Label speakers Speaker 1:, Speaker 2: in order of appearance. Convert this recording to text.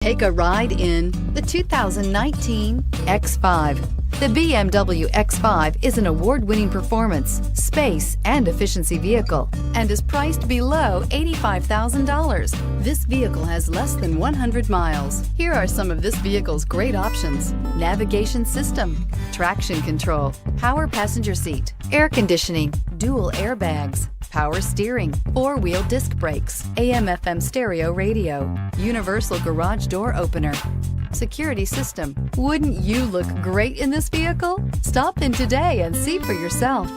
Speaker 1: Take a ride in the 2019 X5. The BMW X5 is an award-winning performance, space, and efficiency vehicle and is priced below $85,000. This vehicle has less than 100 miles. Here are some of this vehicle's great options: navigation system, traction control, power passenger seat, air conditioning, dual airbags, power steering, four-wheel disc brakes, AM/FM stereo radio, universal garage door opener, security system. Wouldn't you look great in this vehicle? Stop in today and see for yourself.